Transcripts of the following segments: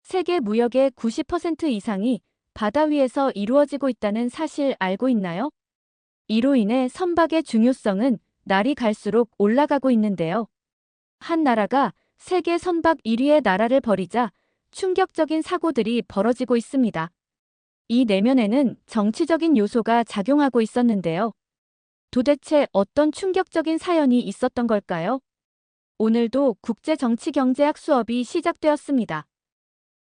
세계 무역의 90% 이상이 바다 위에서 이루어지고 있다는 사실 알고 있나요? 이로 인해 선박의 중요성은 날이 갈수록 올라가고 있는데요. 한 나라가 세계 선박 1위의 나라를 버리자 충격적인 사고들이 벌어지고 있습니다. 이 내면에는 정치적인 요소가 작용하고 있었는데요. 도대체 어떤 충격적인 사연이 있었던 걸까요? 오늘도 국제정치경제학 수업이 시작되었습니다.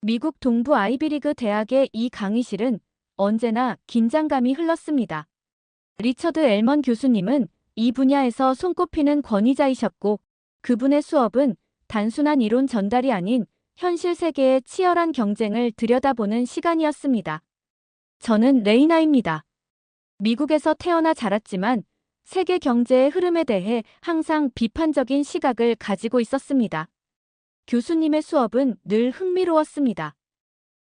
미국 동부 아이비리그 대학의 이 강의실은 언제나 긴장감이 흘렀습니다. 리처드 엘먼 교수님은 이 분야에서 손꼽히는 권위자이셨고, 그분의 수업은 단순한 이론 전달이 아닌 현실 세계의 치열한 경쟁을 들여다보는 시간이었습니다. 저는 레이나입니다. 미국에서 태어나 자랐지만 세계 경제의 흐름에 대해 항상 비판적인 시각을 가지고 있었습니다. 교수님의 수업은 늘 흥미로웠습니다.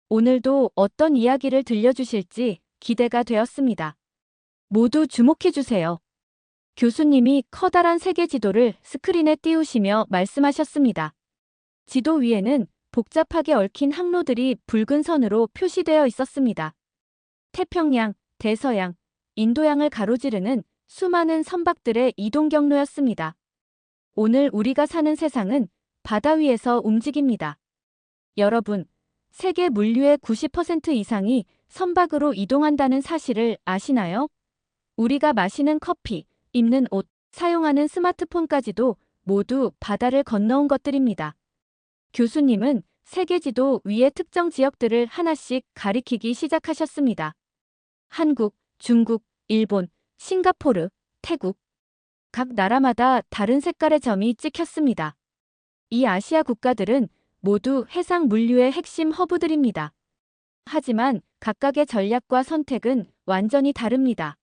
오늘도 어떤 이야기를 들려주실지 기대가 되었습니다. 모두 주목해주세요. 교수님이 커다란 세계 지도를 스크린에 띄우시며 말씀하셨습니다. 지도 위에는 복잡하게 얽힌 항로들이 붉은 선으로 표시되어 있었습니다. 태평양, 대서양, 인도양을 가로지르는 수많은 선박들의 이동 경로였습니다. 오늘 우리가 사는 세상은 바다 위에서 움직입니다. 여러분, 세계 물류의 90% 이상이 선박으로 이동한다는 사실을 아시나요? 우리가 마시는 커피, 입는 옷, 사용하는 스마트폰까지도 모두 바다를 건너온 것들입니다. 교수님은 세계지도 위의 특정 지역들을 하나씩 가리키기 시작하셨습니다. 한국, 중국, 일본, 싱가포르, 태국. 각 나라마다 다른 색깔의 점이 찍혔습니다. 이 아시아 국가들은 모두 해상 물류의 핵심 허브들입니다. 하지만 각각의 전략과 선택은 완전히 다릅니다.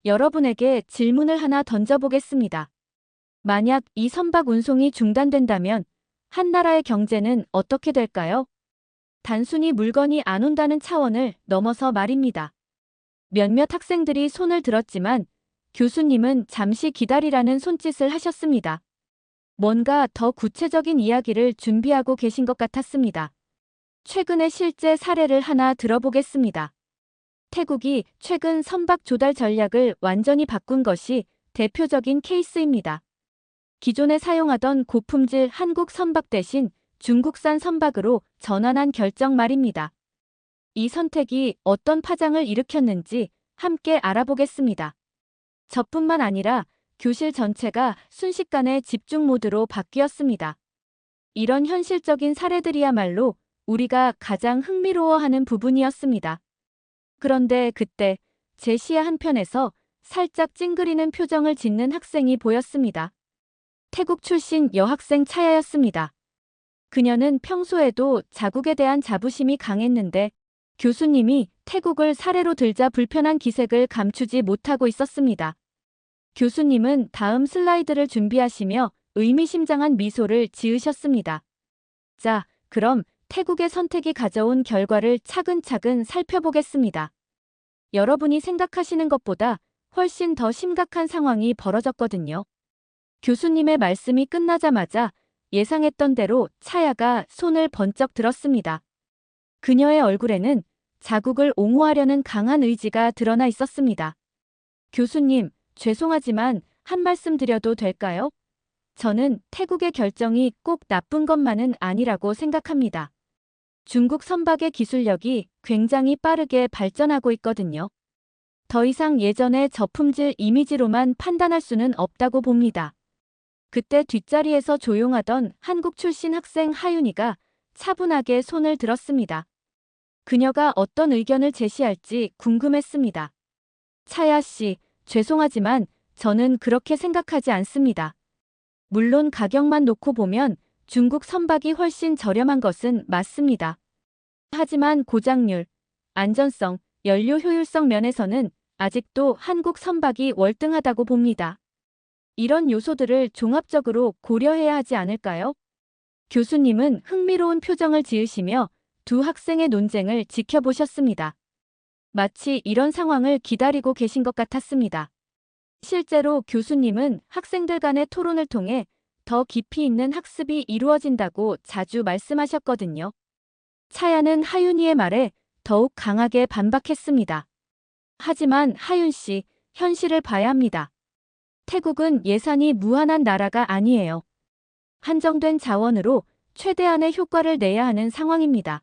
여러분에게 질문을 하나 던져보겠습니다. 만약 이 선박 운송이 중단된다면 한 나라의 경제는 어떻게 될까요? 단순히 물건이 안 온다는 차원을 넘어서 말입니다. 몇몇 학생들이 손을 들었지만 교수님은 잠시 기다리라는 손짓을 하셨습니다. 뭔가 더 구체적인 이야기를 준비하고 계신 것 같았습니다. 최근의 실제 사례를 하나 들어보겠습니다. 태국이 최근 선박 조달 전략을 완전히 바꾼 것이 대표적인 케이스입니다. 기존에 사용하던 고품질 한국 선박 대신 중국산 선박으로 전환한 결정 말입니다. 이 선택이 어떤 파장을 일으켰는지 함께 알아보겠습니다. 저뿐만 아니라 교실 전체가 순식간에 집중 모드로 바뀌었습니다. 이런 현실적인 사례들이야말로 우리가 가장 흥미로워하는 부분이었습니다. 그런데 그때 제 시야 한편에서 살짝 찡그리는 표정을 짓는 학생이 보였습니다. 태국 출신 여학생 차야였습니다. 그녀는 평소에도 자국에 대한 자부심이 강했는데 교수님이 태국을 사례로 들자 불편한 기색을 감추지 못하고 있었습니다. 교수님은 다음 슬라이드를 준비하시며 의미심장한 미소를 지으셨습니다. 자, 그럼 태국의 선택이 가져온 결과를 차근차근 살펴보겠습니다. 여러분이 생각하시는 것보다 훨씬 더 심각한 상황이 벌어졌거든요. 교수님의 말씀이 끝나자마자 예상했던 대로 차야가 손을 번쩍 들었습니다. 그녀의 얼굴에는 자국을 옹호하려는 강한 의지가 드러나 있었습니다. 교수님, 죄송하지만 한 말씀 드려도 될까요? 저는 태국의 결정이 꼭 나쁜 것만은 아니라고 생각합니다. 중국 선박의 기술력이 굉장히 빠르게 발전하고 있거든요. 더 이상 예전의 저품질 이미지로만 판단할 수는 없다고 봅니다. 그때 뒷자리에서 조용하던 한국 출신 학생 하윤이가 차분하게 손을 들었습니다. 그녀가 어떤 의견을 제시할지 궁금했습니다. 차야 씨, 죄송하지만 저는 그렇게 생각하지 않습니다. 물론 가격만 놓고 보면 중국 선박이 훨씬 저렴한 것은 맞습니다. 하지만 고장률, 안전성, 연료 효율성 면에서는 아직도 한국 선박이 월등하다고 봅니다. 이런 요소들을 종합적으로 고려해야 하지 않을까요? 교수님은 흥미로운 표정을 지으시며 두 학생의 논쟁을 지켜보셨습니다. 마치 이런 상황을 기다리고 계신 것 같았습니다. 실제로 교수님은 학생들 간의 토론을 통해 더 깊이 있는 학습이 이루어진다고 자주 말씀하셨거든요. 차야는 하윤이의 말에 더욱 강하게 반박했습니다. 하지만 하윤 씨, 현실을 봐야 합니다. 태국은 예산이 무한한 나라가 아니에요. 한정된 자원으로 최대한의 효과를 내야 하는 상황입니다.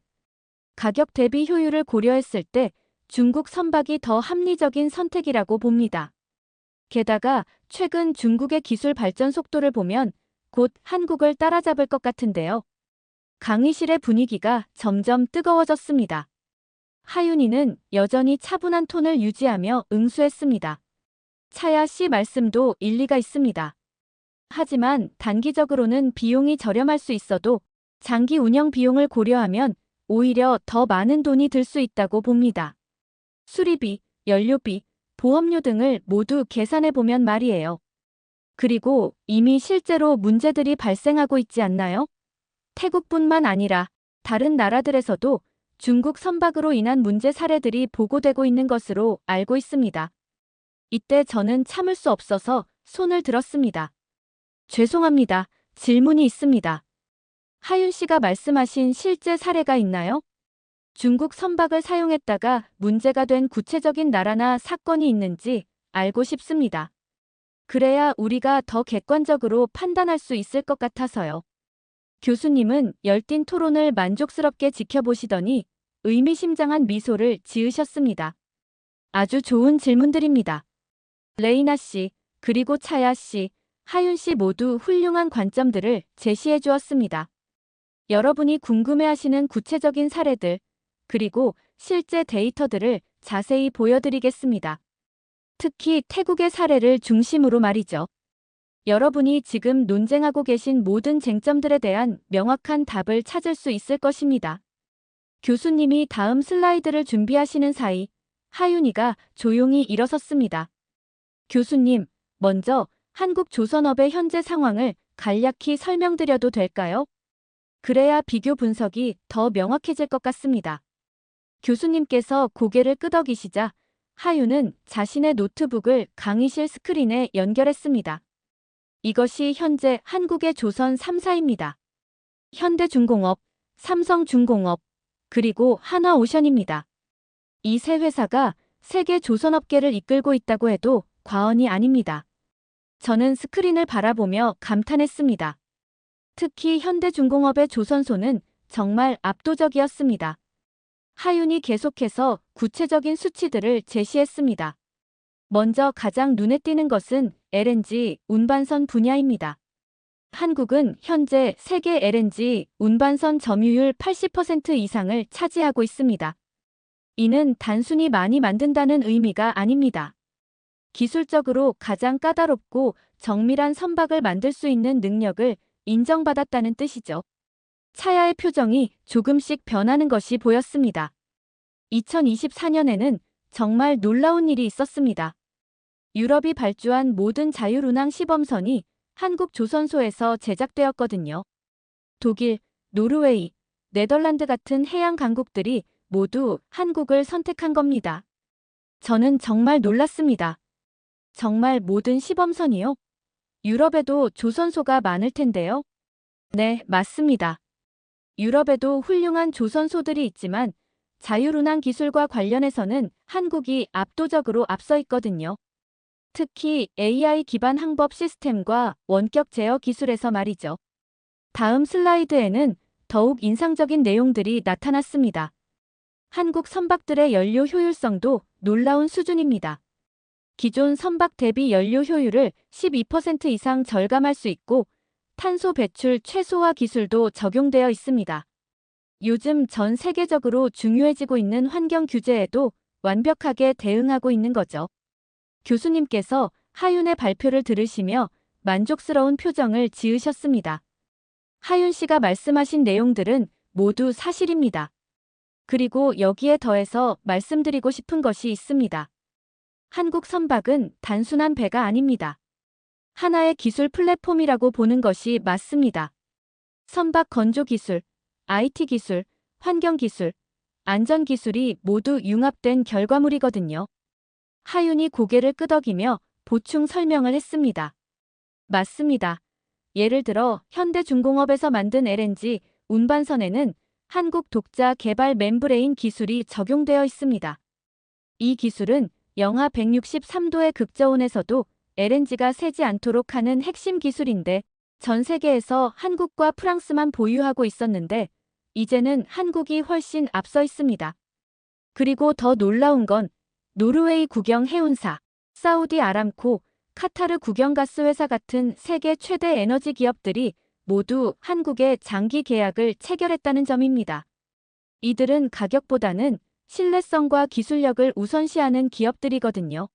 가격 대비 효율을 고려했을 때 중국 선박이 더 합리적인 선택이라고 봅니다. 게다가 최근 중국의 기술 발전 속도를 보면 곧 한국을 따라잡을 것 같은데요. 강의실의 분위기가 점점 뜨거워졌습니다. 하윤이는 여전히 차분한 톤을 유지하며 응수했습니다. 차야 씨 말씀도 일리가 있습니다. 하지만 단기적으로는 비용이 저렴할 수 있어도 장기 운영 비용을 고려하면 오히려 더 많은 돈이 들 수 있다고 봅니다. 수리비, 연료비, 보험료 등을 모두 계산해보면 말이에요. 그리고 이미 실제로 문제들이 발생하고 있지 않나요? 태국뿐만 아니라 다른 나라들에서도 중국 선박으로 인한 문제 사례들이 보고되고 있는 것으로 알고 있습니다. 이때 저는 참을 수 없어서 손을 들었습니다. 죄송합니다. 질문이 있습니다. 하윤 씨가 말씀하신 실제 사례가 있나요? 중국 선박을 사용했다가 문제가 된 구체적인 나라나 사건이 있는지 알고 싶습니다. 그래야 우리가 더 객관적으로 판단할 수 있을 것 같아서요. 교수님은 열띤 토론을 만족스럽게 지켜보시더니 의미심장한 미소를 지으셨습니다. 아주 좋은 질문들입니다. 레이나 씨, 그리고 차야 씨, 하윤 씨 모두 훌륭한 관점들을 제시해 주었습니다. 여러분이 궁금해하시는 구체적인 사례들, 그리고 실제 데이터들을 자세히 보여드리겠습니다. 특히 태국의 사례를 중심으로 말이죠. 여러분이 지금 논쟁하고 계신 모든 쟁점들에 대한 명확한 답을 찾을 수 있을 것입니다. 교수님이 다음 슬라이드를 준비하시는 사이 하윤이가 조용히 일어섰습니다. 교수님, 먼저 한국 조선업의 현재 상황을 간략히 설명드려도 될까요? 그래야 비교 분석이 더 명확해질 것 같습니다. 교수님께서 고개를 끄덕이시자 하윤은 자신의 노트북을 강의실 스크린에 연결했습니다. 이것이 현재 한국의 조선 3사입니다. 현대중공업, 삼성중공업, 그리고 한화오션입니다. 이 세 회사가 세계 조선업계를 이끌고 있다고 해도 과언이 아닙니다. 저는 스크린을 바라보며 감탄했습니다. 특히 현대중공업의 조선소는 정말 압도적이었습니다. 하윤이 계속해서 구체적인 수치들을 제시했습니다. 먼저 가장 눈에 띄는 것은 LNG 운반선 분야입니다. 한국은 현재 세계 LNG 운반선 점유율 80% 이상을 차지하고 있습니다. 이는 단순히 많이 만든다는 의미가 아닙니다. 기술적으로 가장 까다롭고 정밀한 선박을 만들 수 있는 능력을 인정받았다는 뜻이죠. 차야의 표정이 조금씩 변하는 것이 보였습니다. 2024년에는 정말 놀라운 일이 있었습니다. 유럽이 발주한 모든 자율운항 시범선이 한국 조선소에서 제작되었거든요. 독일, 노르웨이, 네덜란드 같은 해양 강국들이 모두 한국을 선택한 겁니다. 저는 정말 놀랐습니다. 정말 모든 시범선이요? 유럽에도 조선소가 많을 텐데요. 네, 맞습니다. 유럽에도 훌륭한 조선소들이 있지만 자율운항 기술과 관련해서는 한국이 압도적으로 앞서 있거든요. 특히 AI 기반 항법 시스템과 원격 제어 기술에서 말이죠. 다음 슬라이드에는 더욱 인상적인 내용들이 나타났습니다. 한국 선박들의 연료 효율성도 놀라운 수준입니다. 기존 선박 대비 연료 효율을 12% 이상 절감할 수 있고 탄소 배출 최소화 기술도 적용되어 있습니다. 요즘 전 세계적으로 중요해지고 있는 환경 규제에도 완벽하게 대응하고 있는 거죠. 교수님께서 하윤의 발표를 들으시며 만족스러운 표정을 지으셨습니다. 하윤 씨가 말씀하신 내용들은 모두 사실입니다. 그리고 여기에 더해서 말씀드리고 싶은 것이 있습니다. 한국 선박은 단순한 배가 아닙니다. 하나의 기술 플랫폼이라고 보는 것이 맞습니다. 선박 건조 기술, IT 기술, 환경 기술, 안전 기술이 모두 융합된 결과물이거든요. 하윤이 고개를 끄덕이며 보충 설명을 했습니다. 맞습니다. 예를 들어 현대중공업에서 만든 LNG 운반선에는 한국 독자 개발 멤브레인 기술이 적용되어 있습니다. 이 기술은 영하 163도의 극저온에서도 LNG가 새지 않도록 하는 핵심 기술인데 전 세계에서 한국과 프랑스만 보유하고 있었는데 이제는 한국이 훨씬 앞서 있습니다. 그리고 더 놀라운 건 노르웨이 국영 해운사, 사우디 아람코, 카타르 국영가스 회사 같은 세계 최대 에너지 기업들이 모두 한국에 장기 계약을 체결했다는 점입니다. 이들은 가격보다는 신뢰성과 기술력을 우선시하는 기업들이거든요.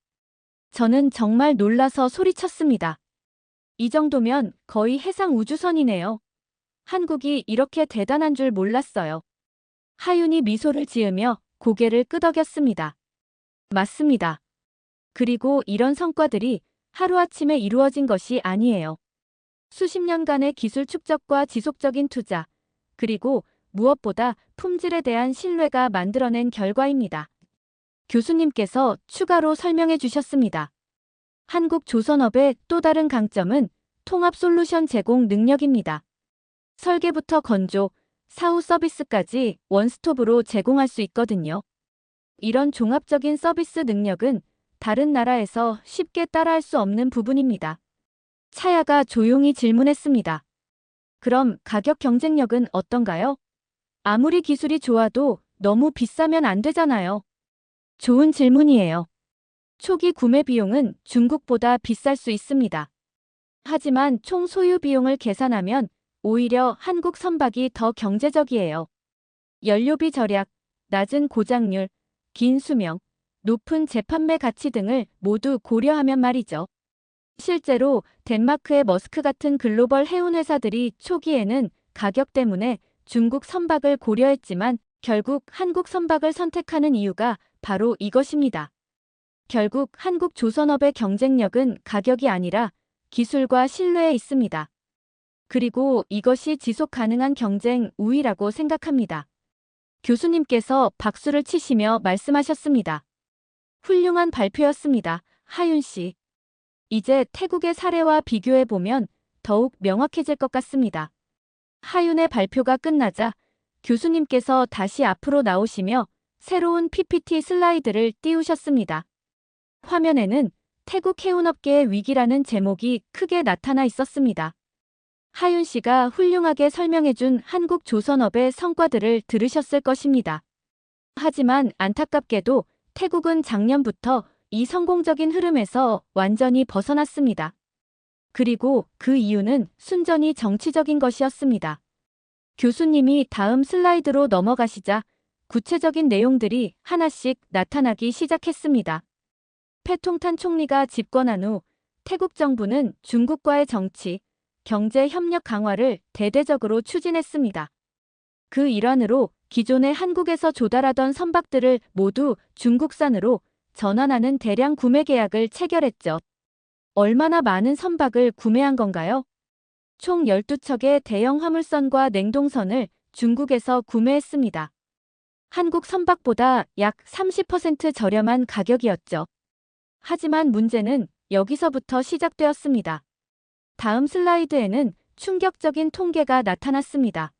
저는 정말 놀라서 소리쳤습니다. 이 정도면 거의 해상 우주선이네요. 한국이 이렇게 대단한 줄 몰랐어요. 하윤이 미소를 지으며 고개를 끄덕였습니다. 맞습니다. 그리고 이런 성과들이 하루아침에 이루어진 것이 아니에요. 수십 년간의 기술 축적과 지속적인 투자, 그리고 무엇보다 품질에 대한 신뢰가 만들어낸 결과입니다. 교수님께서 추가로 설명해 주셨습니다. 한국 조선업의 또 다른 강점은 통합 솔루션 제공 능력입니다. 설계부터 건조, 사후 서비스까지 원스톱으로 제공할 수 있거든요. 이런 종합적인 서비스 능력은 다른 나라에서 쉽게 따라할 수 없는 부분입니다. 차야가 조용히 질문했습니다. 그럼 가격 경쟁력은 어떤가요? 아무리 기술이 좋아도 너무 비싸면 안 되잖아요. 좋은 질문이에요. 초기 구매 비용은 중국보다 비쌀 수 있습니다. 하지만 총 소유 비용을 계산하면 오히려 한국 선박이 더 경제적이에요. 연료비 절약, 낮은 고장률, 긴 수명, 높은 재판매 가치 등을 모두 고려하면 말이죠. 실제로 덴마크의 머스크 같은 글로벌 해운 회사들이 초기에는 가격 때문에 중국 선박을 고려했지만 결국 한국 선박을 선택하는 이유가 바로 이것입니다. 결국 한국 조선업의 경쟁력은 가격이 아니라 기술과 신뢰에 있습니다. 그리고 이것이 지속 가능한 경쟁 우위라고 생각합니다. 교수님께서 박수를 치시며 말씀하셨습니다. 훌륭한 발표였습니다. 하윤 씨. 이제 태국의 사례와 비교해보면 더욱 명확해질 것 같습니다. 하윤의 발표가 끝나자 교수님께서 다시 앞으로 나오시며 새로운 PPT 슬라이드를 띄우셨습니다. 화면에는 태국 해운업계의 위기라는 제목이 크게 나타나 있었습니다. 하윤 씨가 훌륭하게 설명해준 한국 조선업의 성과들을 들으셨을 것입니다. 하지만 안타깝게도 태국은 작년부터 이 성공적인 흐름에서 완전히 벗어났습니다. 그리고 그 이유는 순전히 정치적인 것이었습니다. 교수님이 다음 슬라이드로 넘어가시자 구체적인 내용들이 하나씩 나타나기 시작했습니다. 패통탄 총리가 집권한 후 태국 정부는 중국과의 정치, 경제 협력 강화를 대대적으로 추진했습니다. 그 일환으로 기존에 한국에서 조달하던 선박들을 모두 중국산으로 전환하는 대량 구매 계약을 체결했죠. 얼마나 많은 선박을 구매한 건가요? 총 12척의 대형 화물선과 냉동선을 중국에서 구매했습니다. 한국 선박보다 약 30% 저렴한 가격이었죠. 하지만 문제는 여기서부터 시작되었습니다. 다음 슬라이드에는 충격적인 통계가 나타났습니다.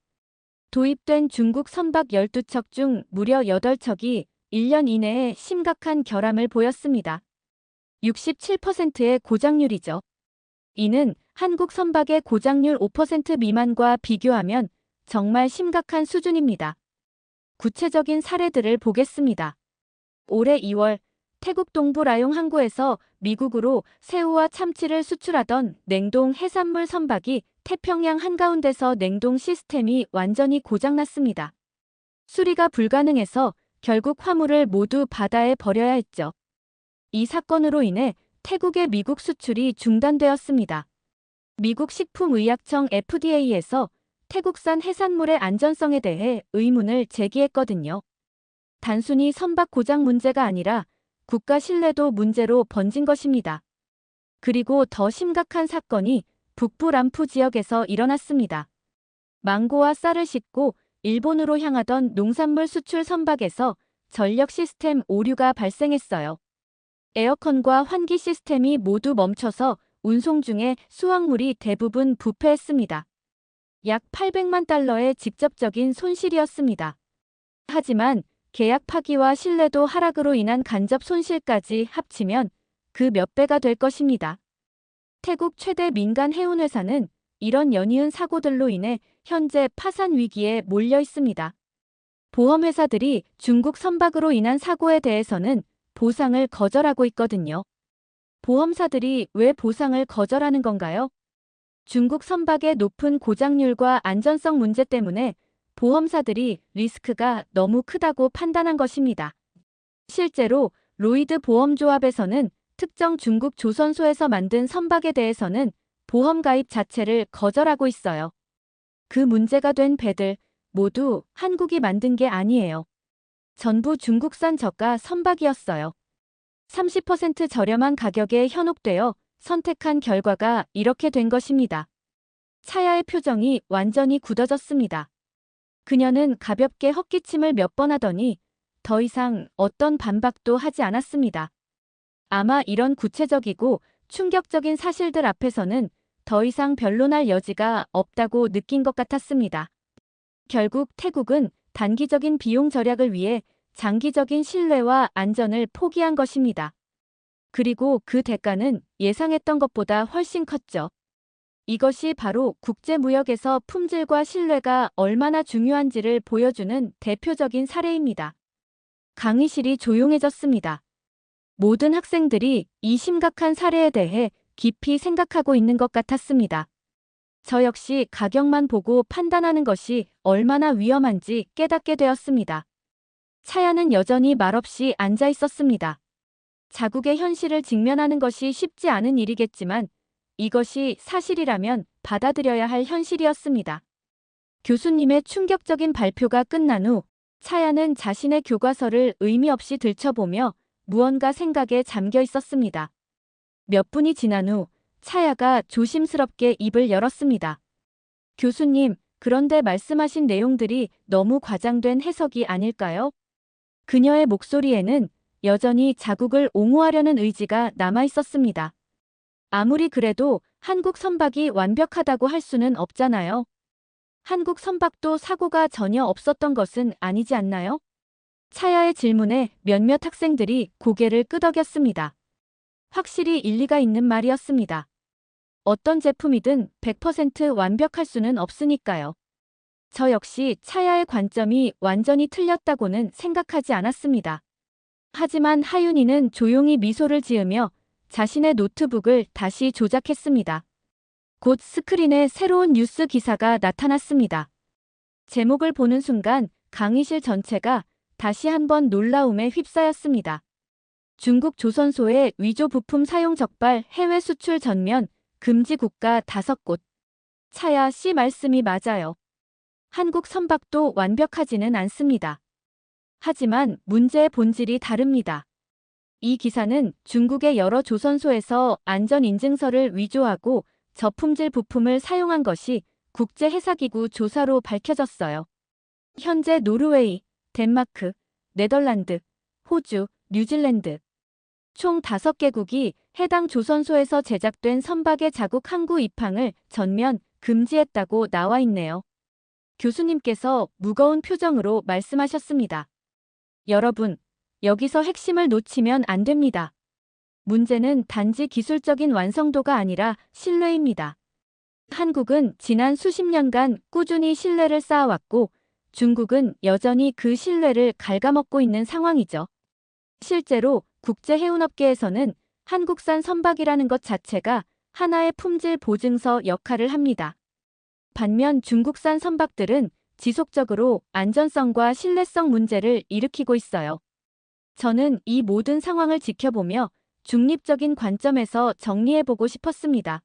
도입된 중국 선박 12척 중 무려 8척이 1년 이내에 심각한 결함을 보였습니다. 67%의 고장률이죠. 이는 한국 선박의 고장률 5% 미만과 비교하면 정말 심각한 수준입니다. 구체적인 사례들을 보겠습니다. 올해 2월 태국 동부 라용 항구에서 미국으로 새우와 참치를 수출하던 냉동 해산물 선박이 태평양 한가운데서 냉동 시스템이 완전히 고장났습니다. 수리가 불가능해서 결국 화물을 모두 바다에 버려야 했죠. 이 사건으로 인해 태국의 미국 수출이 중단되었습니다. 미국 식품의약청 FDA에서 태국산 해산물의 안전성에 대해 의문을 제기했거든요. 단순히 선박 고장 문제가 아니라 국가 신뢰도 문제로 번진 것입니다. 그리고 더 심각한 사건이 북부 람푸 지역에서 일어났습니다. 망고와 쌀을 싣고 일본으로 향하던 농산물 수출 선박에서 전력 시스템 오류가 발생했어요. 에어컨과 환기 시스템이 모두 멈춰서 운송 중에 수확물이 대부분 부패했습니다. 약 800만 달러의 직접적인 손실이었습니다. 하지만 계약 파기와 신뢰도 하락으로 인한 간접 손실까지 합치면 그 몇 배가 될 것입니다. 태국 최대 민간 해운 회사는 이런 연이은 사고들로 인해 현재 파산 위기에 몰려 있습니다. 보험회사들이 중국 선박으로 인한 사고에 대해서는 보상을 거절하고 있거든요. 보험사들이 왜 보상을 거절하는 건가요? 중국 선박의 높은 고장률과 안전성 문제 때문에 보험사들이 리스크가 너무 크다고 판단한 것입니다. 실제로 로이드 보험조합에서는 특정 중국 조선소에서 만든 선박에 대해서는 보험 가입 자체를 거절하고 있어요. 그 문제가 된 배들 모두 한국이 만든 게 아니에요. 전부 중국산 저가 선박이었어요. 30% 저렴한 가격에 현혹되어 선택한 결과가 이렇게 된 것입니다. 차야의 표정이 완전히 굳어졌습니다. 그녀는 가볍게 헛기침을 몇 번 하더니 더 이상 어떤 반박도 하지 않았습니다. 아마 이런 구체적이고 충격적인 사실들 앞에서는 더 이상 변론할 여지가 없다고 느낀 것 같았습니다. 결국 태국은 단기적인 비용 절약을 위해 장기적인 신뢰와 안전을 포기한 것입니다. 그리고 그 대가는 예상했던 것보다 훨씬 컸죠. 이것이 바로 국제무역에서 품질과 신뢰가 얼마나 중요한지를 보여주는 대표적인 사례입니다. 강의실이 조용해졌습니다. 모든 학생들이 이 심각한 사례에 대해 깊이 생각하고 있는 것 같았습니다. 저 역시 가격만 보고 판단하는 것이 얼마나 위험한지 깨닫게 되었습니다. 차야는 여전히 말없이 앉아 있었습니다. 자국의 현실을 직면하는 것이 쉽지 않은 일이겠지만 이것이 사실이라면 받아들여야 할 현실이었습니다. 교수님의 충격적인 발표가 끝난 후 차야는 자신의 교과서를 의미 없이 들춰보며 무언가 생각에 잠겨 있었습니다. 몇 분이 지난 후 차야가 조심스럽게 입을 열었습니다. 교수님, 그런데 말씀하신 내용들이 너무 과장된 해석이 아닐까요? 그녀의 목소리에는 여전히 자국을 옹호하려는 의지가 남아 있었습니다. 아무리 그래도 한국 선박이 완벽하다고 할 수는 없잖아요. 한국 선박도 사고가 전혀 없었던 것은 아니지 않나요? 차야의 질문에 몇몇 학생들이 고개를 끄덕였습니다. 확실히 일리가 있는 말이었습니다. 어떤 제품이든 100% 완벽할 수는 없으니까요. 저 역시 차야의 관점이 완전히 틀렸다고는 생각하지 않았습니다. 하지만 하윤이는 조용히 미소를 지으며 자신의 노트북을 다시 조작했습니다. 곧 스크린에 새로운 뉴스 기사가 나타났습니다. 제목을 보는 순간 강의실 전체가 다시 한번 놀라움에 휩싸였습니다. 중국 조선소의 위조 부품 사용 적발 해외 수출 전면 금지 국가 5곳. 차야 씨 말씀이 맞아요. 한국 선박도 완벽하지는 않습니다. 하지만 문제의 본질이 다릅니다. 이 기사는 중국의 여러 조선소에서 안전인증서를 위조하고 저품질 부품을 사용한 것이 국제해사기구 조사로 밝혀졌어요. 현재 노르웨이, 덴마크, 네덜란드, 호주, 뉴질랜드 총 5개국이 해당 조선소에서 제작된 선박의 자국 항구 입항을 전면 금지했다고 나와 있네요. 교수님께서 무거운 표정으로 말씀하셨습니다. 여러분, 여기서 핵심을 놓치면 안 됩니다. 문제는 단지 기술적인 완성도가 아니라 신뢰입니다. 한국은 지난 수십 년간 꾸준히 신뢰를 쌓아왔고 중국은 여전히 그 신뢰를 갉아먹고 있는 상황이죠. 실제로 국제해운업계에서는 한국산 선박이라는 것 자체가 하나의 품질 보증서 역할을 합니다. 반면 중국산 선박들은 지속적으로 안전성과 신뢰성 문제를 일으키고 있어요. 저는 이 모든 상황을 지켜보며 중립적인 관점에서 정리해보고 싶었습니다.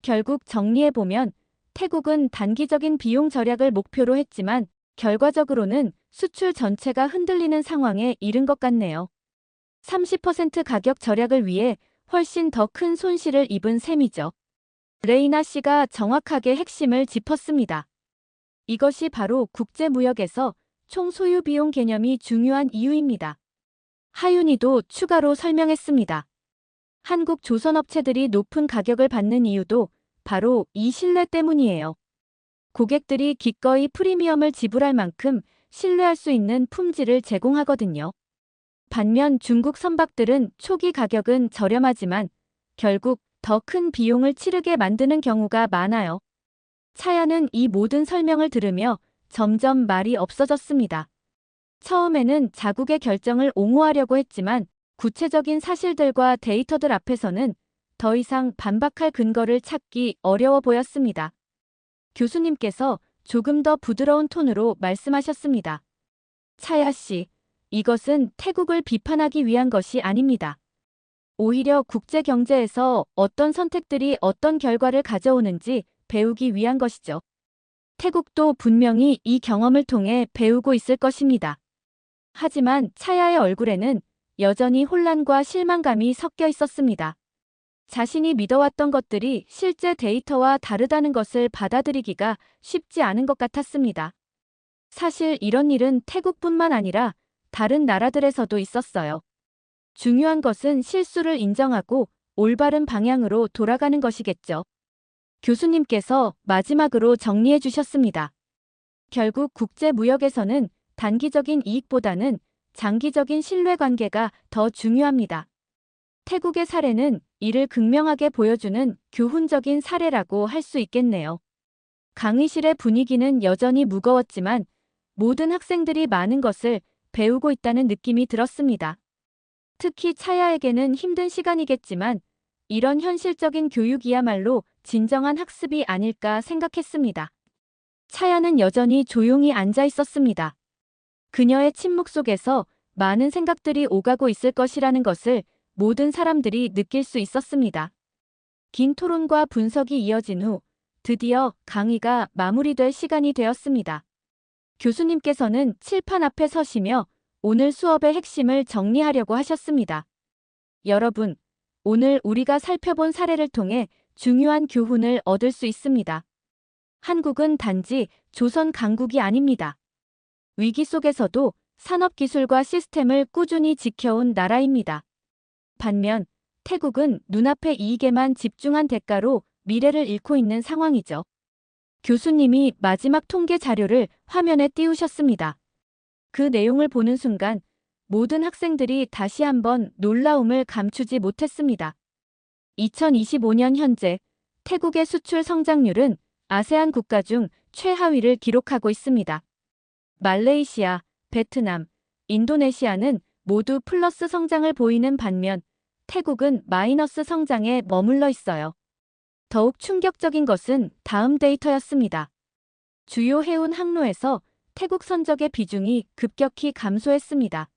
결국 정리해보면 태국은 단기적인 비용 절약을 목표로 했지만 결과적으로는 수출 전체가 흔들리는 상황에 이른 것 같네요. 30% 가격 절약을 위해 훨씬 더 큰 손실을 입은 셈이죠. 레이나 씨가 정확하게 핵심을 짚었습니다. 이것이 바로 국제무역에서 총소유 비용 개념이 중요한 이유입니다. 하윤이도 추가로 설명했습니다. 한국 조선업체들이 높은 가격을 받는 이유도 바로 이 신뢰 때문이에요. 고객들이 기꺼이 프리미엄을 지불할 만큼 신뢰할 수 있는 품질을 제공하거든요. 반면 중국 선박들은 초기 가격은 저렴하지만 결국 더 큰 비용을 치르게 만드는 경우가 많아요. 차야는 이 모든 설명을 들으며 점점 말이 없어졌습니다. 처음에는 자국의 결정을 옹호하려고 했지만 구체적인 사실들과 데이터들 앞에서는 더 이상 반박할 근거를 찾기 어려워 보였습니다. 교수님께서 조금 더 부드러운 톤으로 말씀하셨습니다. 차야 씨, 이것은 태국을 비판하기 위한 것이 아닙니다. 오히려 국제 경제에서 어떤 선택들이 어떤 결과를 가져오는지 배우기 위한 것이죠. 태국도 분명히 이 경험을 통해 배우고 있을 것입니다. 하지만 차야의 얼굴에는 여전히 혼란과 실망감이 섞여 있었습니다. 자신이 믿어왔던 것들이 실제 데이터와 다르다는 것을 받아들이기가 쉽지 않은 것 같았습니다. 사실 이런 일은 태국뿐만 아니라 다른 나라들에서도 있었어요. 중요한 것은 실수를 인정하고 올바른 방향으로 돌아가는 것이겠죠. 교수님께서 마지막으로 정리해 주셨습니다. 결국 국제 무역에서는 단기적인 이익보다는 장기적인 신뢰관계가 더 중요합니다. 태국의 사례는 이를 극명하게 보여주는 교훈적인 사례라고 할 수 있겠네요. 강의실의 분위기는 여전히 무거웠지만 모든 학생들이 많은 것을 배우고 있다는 느낌이 들었습니다. 특히 차야에게는 힘든 시간이겠지만 이런 현실적인 교육이야말로 진정한 학습이 아닐까 생각했습니다. 차야는 여전히 조용히 앉아 있었습니다. 그녀의 침묵 속에서 많은 생각들이 오가고 있을 것이라는 것을 모든 사람들이 느낄 수 있었습니다. 긴 토론과 분석이 이어진 후 드디어 강의가 마무리될 시간이 되었습니다. 교수님께서는 칠판 앞에 서시며 오늘 수업의 핵심을 정리하려고 하셨습니다. 여러분, 오늘 우리가 살펴본 사례를 통해 중요한 교훈을 얻을 수 있습니다. 한국은 단지 조선 강국이 아닙니다. 위기 속에서도 산업기술과 시스템을 꾸준히 지켜온 나라입니다. 반면 태국은 눈앞의 이익에만 집중한 대가로 미래를 잃고 있는 상황이죠. 교수님이 마지막 통계 자료를 화면에 띄우셨습니다. 그 내용을 보는 순간 모든 학생들이 다시 한번 놀라움을 감추지 못했습니다. 2025년 현재 태국의 수출 성장률은 아세안 국가 중 최하위를 기록하고 있습니다. 말레이시아, 베트남, 인도네시아는 모두 플러스 성장을 보이는 반면 태국은 마이너스 성장에 머물러 있어요. 더욱 충격적인 것은 다음 데이터였습니다. 주요 해운 항로에서 태국 선적의 비중이 급격히 감소했습니다.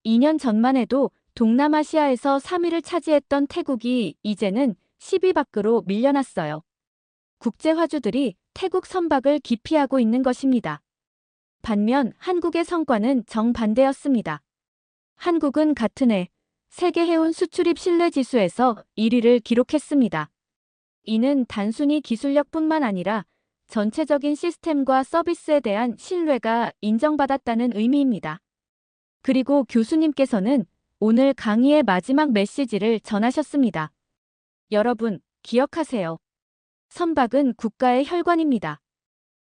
2년 전만 해도 동남아시아에서 3위를 차지했던 태국이 이제는 10위 밖으로 밀려났어요. 국제화주들이 태국 선박을 기피하고 있는 것입니다. 반면 한국의 성과는 정반대였습니다. 한국은 같은 해 세계 해운 수출입 신뢰지수에서 1위를 기록했습니다. 이는 단순히 기술력뿐만 아니라 전체적인 시스템과 서비스에 대한 신뢰가 인정받았다는 의미입니다. 그리고 교수님께서는 오늘 강의의 마지막 메시지를 전하셨습니다. 여러분, 기억하세요. 선박은 국가의 혈관입니다.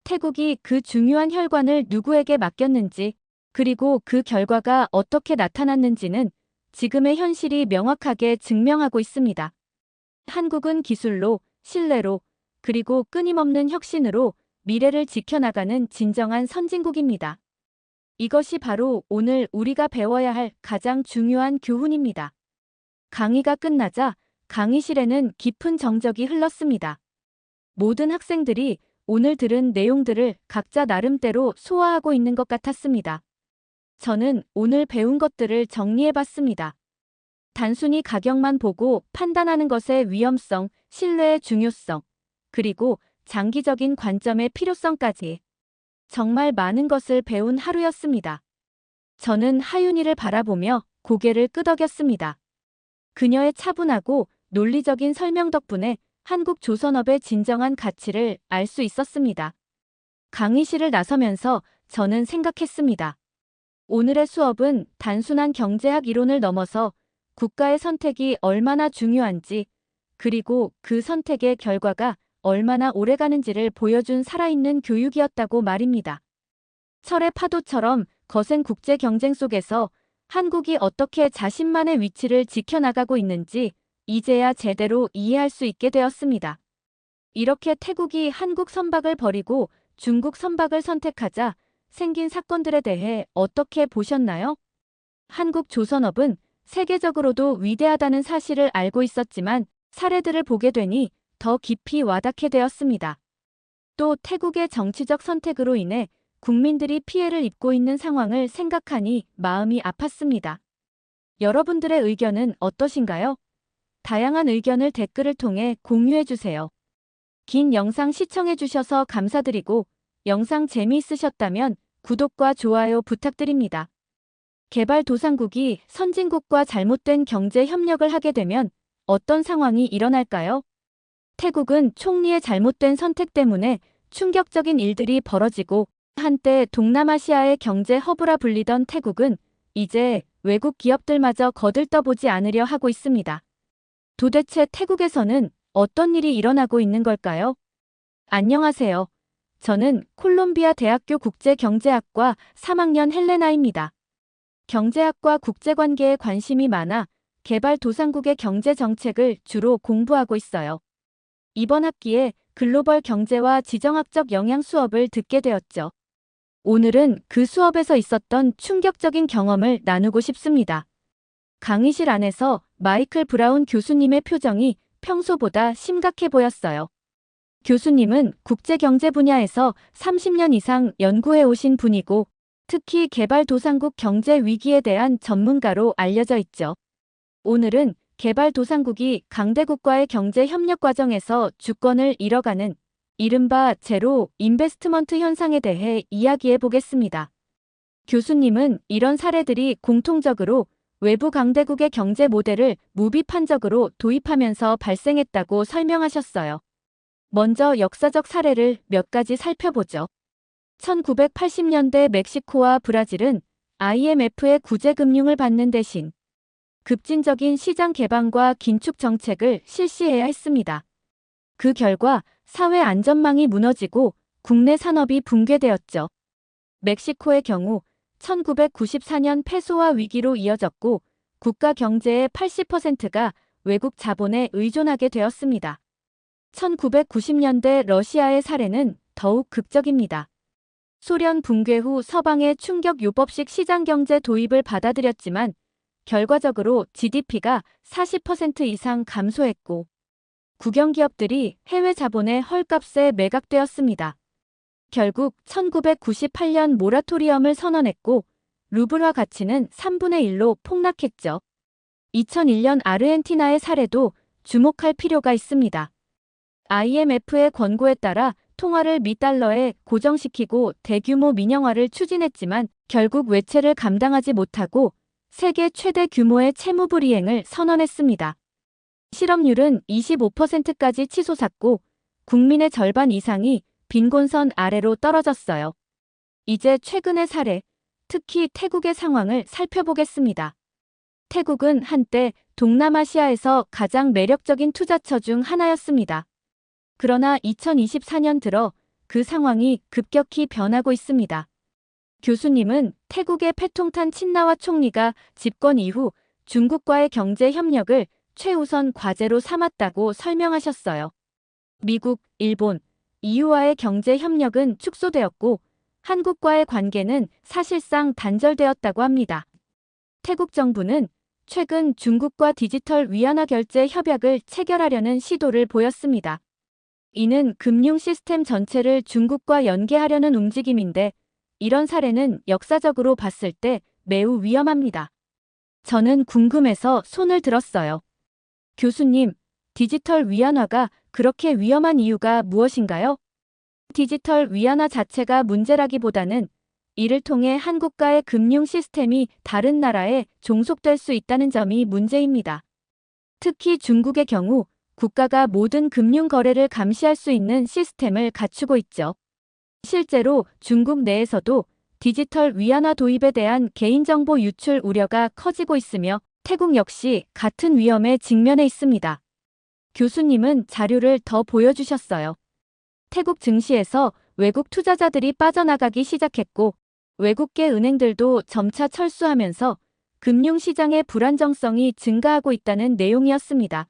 태국이 그 중요한 혈관을 누구에게 맡겼는지, 그리고 그 결과가 어떻게 나타났는지는 지금의 현실이 명확하게 증명하고 있습니다. 한국은 기술로, 신뢰로, 그리고 끊임없는 혁신으로 미래를 지켜나가는 진정한 선진국입니다. 이것이 바로 오늘 우리가 배워야 할 가장 중요한 교훈입니다. 강의가 끝나자 강의실에는 깊은 정적이 흘렀습니다. 모든 학생들이 오늘 들은 내용들을 각자 나름대로 소화하고 있는 것 같았습니다. 저는 오늘 배운 것들을 정리해봤습니다. 단순히 가격만 보고 판단하는 것의 위험성, 신뢰의 중요성, 그리고 장기적인 관점의 필요성까지 정말 많은 것을 배운 하루였습니다. 저는 하윤이를 바라보며 고개를 끄덕였습니다. 그녀의 차분하고 논리적인 설명 덕분에 한국 조선업의 진정한 가치를 알 수 있었습니다. 강의실을 나서면서 저는 생각했습니다. 오늘의 수업은 단순한 경제학 이론을 넘어서 국가의 선택이 얼마나 중요한지, 그리고 그 선택의 결과가 얼마나 오래가는지를 보여준 살아있는 교육이었다고 말입니다. 철의 파도처럼 거센 국제 경쟁 속에서 한국이 어떻게 자신만의 위치를 지켜나가고 있는지 이제야 제대로 이해할 수 있게 되었습니다. 이렇게 태국이 한국 선박을 버리고 중국 선박을 선택하자 생긴 사건들에 대해 어떻게 보셨나요? 한국 조선업은 세계적으로도 위대하다는 사실을 알고 있었지만 사례들을 보게 되니 더 깊이 와닿게 되었습니다. 또 태국의 정치적 선택으로 인해 국민들이 피해를 입고 있는 상황을 생각하니 마음이 아팠습니다. 여러분들의 의견은 어떠신가요? 다양한 의견을 댓글을 통해 공유해주세요. 긴 영상 시청해주셔서 감사드리고 영상 재미있으셨다면 구독과 좋아요 부탁드립니다. 개발도상국이 선진국과 잘못된 경제 협력을 하게 되면 어떤 상황이 일어날까요? 태국은 총리의 잘못된 선택 때문에 충격적인 일들이 벌어지고 한때 동남아시아의 경제 허브라 불리던 태국은 이제 외국 기업들마저 거들떠보지 않으려 하고 있습니다. 도대체 태국에서는 어떤 일이 일어나고 있는 걸까요? 안녕하세요. 저는 콜롬비아 대학교 국제경제학과 3학년 헬레나입니다. 경제학과 국제관계에 관심이 많아 개발도상국의 경제정책을 주로 공부하고 있어요. 이번 학기에 글로벌 경제와 지정학적 영향 수업을 듣게 되었죠. 오늘은 그 수업에서 있었던 충격적인 경험을 나누고 싶습니다. 강의실 안에서 마이클 브라운 교수님의 표정이 평소보다 심각해 보였어요. 교수님은 국제경제 분야에서 30년 이상 연구해 오신 분이고 특히 개발도상국 경제 위기에 대한 전문가로 알려져 있죠. 오늘은 개발도상국이 강대국과의 경제 협력 과정에서 주권을 잃어가는 이른바 제로 인베스트먼트 현상에 대해 이야기해 보겠습니다. 교수님은 이런 사례들이 공통적으로 외부 강대국의 경제 모델을 무비판적으로 도입하면서 발생했다고 설명하셨어요. 먼저 역사적 사례를 몇 가지 살펴보죠. 1980년대 멕시코와 브라질은 IMF의 구제금융을 받는 대신 급진적인 시장 개방과 긴축 정책을 실시해야 했습니다. 그 결과 사회 안전망이 무너지고 국내 산업이 붕괴되었죠. 멕시코의 경우 1994년 페소화 위기로 이어졌고 국가 경제의 80%가 외국 자본에 의존하게 되었습니다. 1990년대 러시아의 사례는 더욱 극적입니다. 소련 붕괴 후 서방의 충격 요법식 시장경제 도입을 받아들였지만 결과적으로 GDP가 40% 이상 감소했고 국영기업들이 해외 자본의 헐값에 매각되었습니다. 결국 1998년 모라토리엄을 선언했고 루블화 가치는 3분의 1로 폭락했죠. 2001년 아르헨티나의 사례도 주목할 필요가 있습니다. IMF의 권고에 따라 통화를 미달러에 고정시키고 대규모 민영화를 추진했지만 결국 외채를 감당하지 못하고 세계 최대 규모의 채무불이행을 선언했습니다. 실업률은 25%까지 치솟았고 국민의 절반 이상이 빈곤선 아래로 떨어졌어요. 이제 최근의 사례, 특히 태국의 상황을 살펴보겠습니다. 태국은 한때 동남아시아에서 가장 매력적인 투자처 중 하나였습니다. 그러나 2024년 들어 그 상황이 급격히 변하고 있습니다. 교수님은 태국의 패통탄 친나와 총리가 집권 이후 중국과의 경제 협력을 최우선 과제로 삼았다고 설명하셨어요. 미국, 일본, EU와의 경제 협력은 축소되었고 한국과의 관계는 사실상 단절되었다고 합니다. 태국 정부는 최근 중국과 디지털 위안화 결제 협약을 체결하려는 시도를 보였습니다. 이는 금융 시스템 전체를 중국과 연계하려는 움직임인데 이런 사례는 역사적으로 봤을 때 매우 위험합니다. 저는 궁금해서 손을 들었어요. 교수님, 디지털 위안화가 그렇게 위험한 이유가 무엇인가요? 디지털 위안화 자체가 문제라기보다는 이를 통해 한국과의 금융 시스템이 다른 나라에 종속될 수 있다는 점이 문제입니다. 특히 중국의 경우 국가가 모든 금융 거래를 감시할 수 있는 시스템을 갖추고 있죠. 실제로 중국 내에서도 디지털 위안화 도입에 대한 개인정보 유출 우려가 커지고 있으며 태국 역시 같은 위험에 직면해 있습니다. 교수님은 자료를 더 보여주셨어요. 태국 증시에서 외국 투자자들이 빠져나가기 시작했고 외국계 은행들도 점차 철수하면서 금융시장의 불안정성이 증가하고 있다는 내용이었습니다.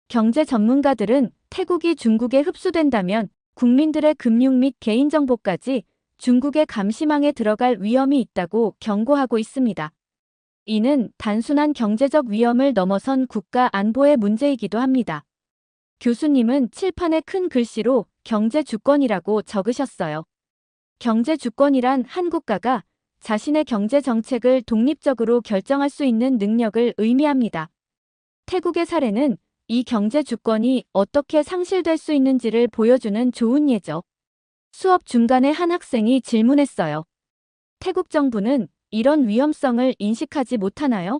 경제 전문가들은 태국이 중국에 흡수된다면 국민들의 금융 및 개인정보까지 중국의 감시망에 들어갈 위험이 있다고 경고하고 있습니다. 이는 단순한 경제적 위험을 넘어선 국가 안보의 문제이기도 합니다. 교수님은 칠판에 큰 글씨로 경제주권이라고 적으셨어요. 경제주권이란 한 국가가 자신의 경제 정책을 독립적으로 결정할 수 있는 능력을 의미합니다. 태국의 사례는 이 경제주권이 어떻게 상실될 수 있는지를 보여주는 좋은 예죠. 수업 중간에 한 학생이 질문했어요. 태국 정부는 이런 위험성을 인식하지 못하나요?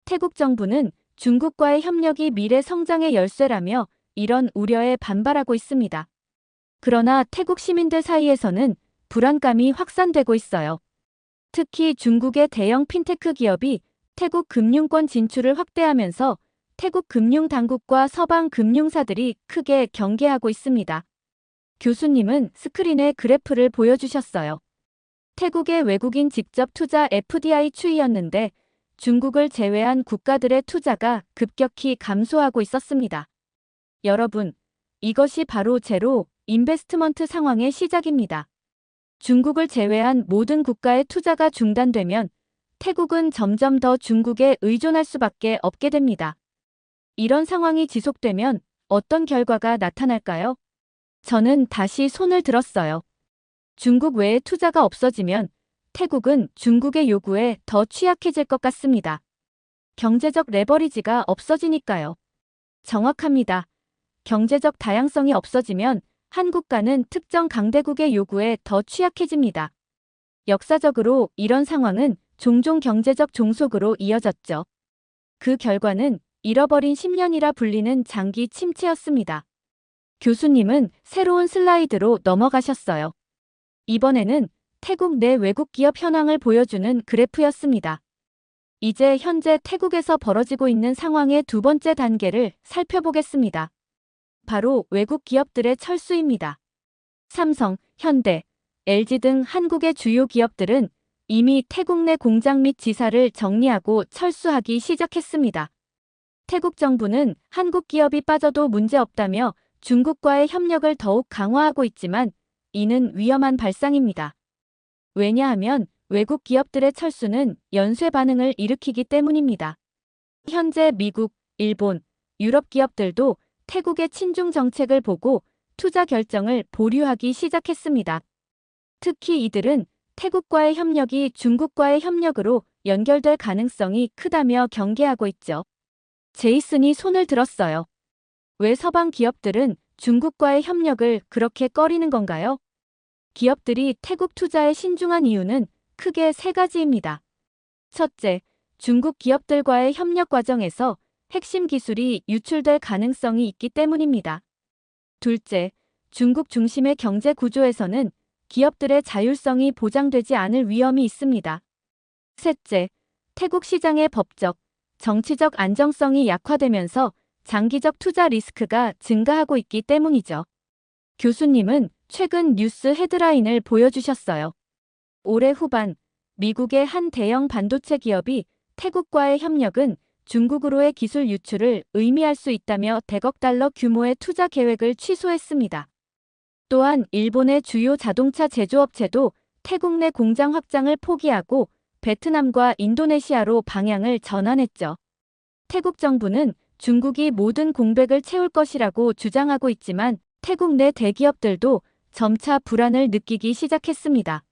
태국 정부는 중국과의 협력이 미래 성장의 열쇠라며 이런 우려에 반발하고 있습니다. 그러나 태국 시민들 사이에서는 불안감이 확산되고 있어요. 특히 중국의 대형 핀테크 기업이 태국 금융권 진출을 확대하면서 태국 금융당국과 서방 금융사들이 크게 경계하고 있습니다. 교수님은 스크린에 그래프를 보여주셨어요. 태국의 외국인 직접 투자 FDI 추이였는데 중국을 제외한 국가들의 투자가 급격히 감소하고 있었습니다. 여러분, 이것이 바로 제로 인베스트먼트 상황의 시작입니다. 중국을 제외한 모든 국가의 투자가 중단되면 태국은 점점 더 중국에 의존할 수밖에 없게 됩니다. 이런 상황이 지속되면 어떤 결과가 나타날까요? 저는 다시 손을 들었어요. 중국 외에 투자가 없어지면 태국은 중국의 요구에 더 취약해질 것 같습니다. 경제적 레버리지가 없어지니까요. 정확합니다. 경제적 다양성이 없어지면 한 국가는 특정 강대국의 요구에 더 취약해집니다. 역사적으로 이런 상황은 종종 경제적 종속으로 이어졌죠. 그 결과는 잃어버린 10년이라 불리는 장기 침체였습니다. 교수님은 새로운 슬라이드로 넘어가셨어요. 이번에는 태국 내 외국 기업 현황을 보여주는 그래프였습니다. 이제 현재 태국에서 벌어지고 있는 상황의 두 번째 단계를 살펴보겠습니다. 바로 외국 기업들의 철수입니다. 삼성, 현대, LG 등 한국의 주요 기업들은 이미 태국 내 공장 및 지사를 정리하고 철수하기 시작했습니다. 태국 정부는 한국 기업이 빠져도 문제없다며 중국과의 협력을 더욱 강화하고 있지만 이는 위험한 발상입니다. 왜냐하면 외국 기업들의 철수는 연쇄 반응을 일으키기 때문입니다. 현재 미국, 일본, 유럽 기업들도 태국의 친중 정책을 보고 투자 결정을 보류하기 시작했습니다. 특히 이들은 태국과의 협력이 중국과의 협력으로 연결될 가능성이 크다며 경계하고 있죠. 제이슨이 손을 들었어요. 왜 서방 기업들은 중국과의 협력을 그렇게 꺼리는 건가요? 기업들이 태국 투자에 신중한 이유는 크게 세 가지입니다. 첫째, 중국 기업들과의 협력 과정에서 핵심 기술이 유출될 가능성이 있기 때문입니다. 둘째, 중국 중심의 경제 구조에서는 기업들의 자율성이 보장되지 않을 위험이 있습니다. 셋째, 태국 시장의 법적, 정치적 안정성이 약화되면서 장기적 투자 리스크가 증가하고 있기 때문이죠. 교수님은 최근 뉴스 헤드라인을 보여주셨어요. 올해 후반, 미국의 한 대형 반도체 기업이 태국과의 협력은 중국으로의 기술 유출을 의미할 수 있다며 100억 달러 규모의 투자 계획을 취소했습니다. 또한 일본의 주요 자동차 제조업체도 태국 내 공장 확장을 포기하고 베트남과 인도네시아로 방향을 전환했죠. 태국 정부는 중국이 모든 공백을 채울 것이라고 주장하고 있지만 태국 내 대기업들도 점차 불안을 느끼기 시작했습니다.